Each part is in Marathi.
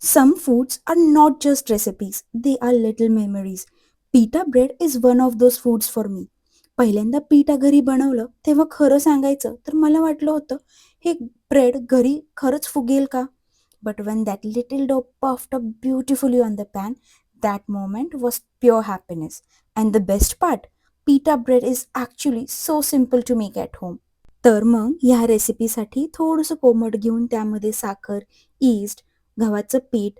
Some foods are not just recipes, they are little memories. Pita bread is one of those foods for me. पहिल्यांदा पिठा घरी बनवलं तेव्हा खरं सांगायचं तर मला वाटलं होतं हे ब्रेड घरी खरंच फुगेल का? But when that little dough puffed up beautifully on the pan, that moment was pure happiness. And the best part, pita bread is actually so simple to make at home. तर मग ह्या रेसिपीसाठी थोडंसं कोमट घेऊन त्यामध्ये साखर, ईस्ट, गव्हाचं पीठ,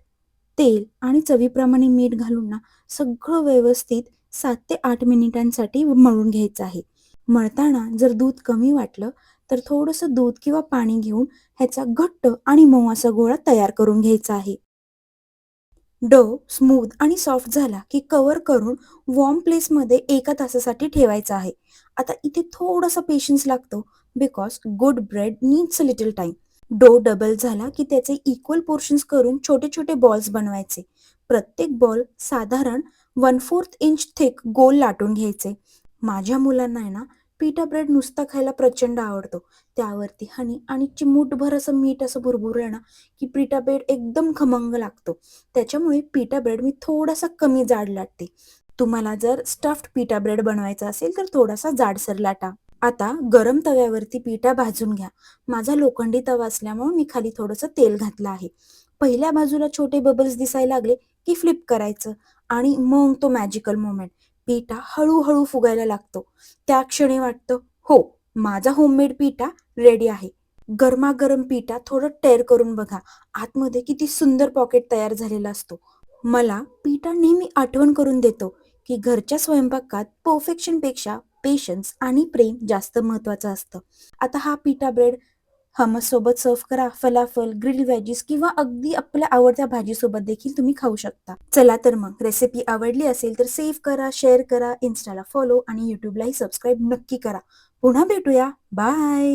तेल आणि चवीप्रमाणे मीठ घालून ना सगळं व्यवस्थित 7 ते 8 मिनिटांसाठी मळून घ्यायचं आहे. मळताना जर दूध कमी वाटलं तर थोडंसं दूध किंवा पाणी घेऊन ह्याचा घट्ट आणि मऊ असा गोळा तयार करून घ्यायचा आहे. डो स्मूथ आणि सॉफ्ट झाला की कव्हर करून वॉर्म प्लेसमध्ये 1 तासासाठी ठेवायचा आहे. आता इथे थोडासा पेशन्स लागतो because good bread needs a little time. डो डबल झाला की त्याचे इक्वल पोर्शन्स करून छोटे-छोटे बॉल्स बनवायचे. प्रत्येक बॉल साधारण 1/4 इंच थिक गोल लाटून घ्यायचे. माझ्या मुलांना आहे ना, पिठा ब्रेड नुसता खायला प्रचंड आवडतो. त्यावरती हनी आणि चिमूटभर असं मीठ असं भुरभुरलं ना, की पिठा ब्रेड एकदम खमंग लागतो. त्याच्यामुळे पिठा ब्रेड मी थोडासा कमी जाड लाटते. तुम्हाला जर स्टफ्ड पिठा ब्रेड बनवायचा असेल तर थोडासा जाडसर लाटा. आता गरम तव्यावरती पिठा भाजून घ्या. माझा लोखंडी तवा असल्यामुळे मी खाली थोडंसं तेल घातलं आहे. पहिल्या बाजूला छोटे बबल्स दिसायला लागले की फ्लिप करायचं आणि मग तो मॅजिकल मोमेंट. पिठा हळू फुगायला लागतो. त्या क्षणी वाटतं, हो, माझा होममेड पिठा रेडी आहे. गरमागरम पिठा थोडं टेर करून बघा. आतमध्ये किती सुंदर पॉकेट तयार झालेला असतो. मला पिठा नेहमी आठवण करून देतो, की घरच्या स्वयंपाकात परफेक्शनपेक्षा पेशन्स आणि प्रेम जास्त महत्त्वाचं असतं. आता हा पिठा ब्रेड हमससोबत सर्व्ह करा, फलाफल, ग्रिल्ड व्हेजीस किंवा अगदी आपल्या आवडत्या भाजीसोबत देखील तुम्ही खाऊ शकता. चला तर मग रेसिपी आवडली असेल तर सेव्ह करा, शेअर करा, इन्स्टाला फॉलो आणि यूट्यूबलाही सबस्क्राईब नक्की करा. पुन्हा भेटूया. बाय.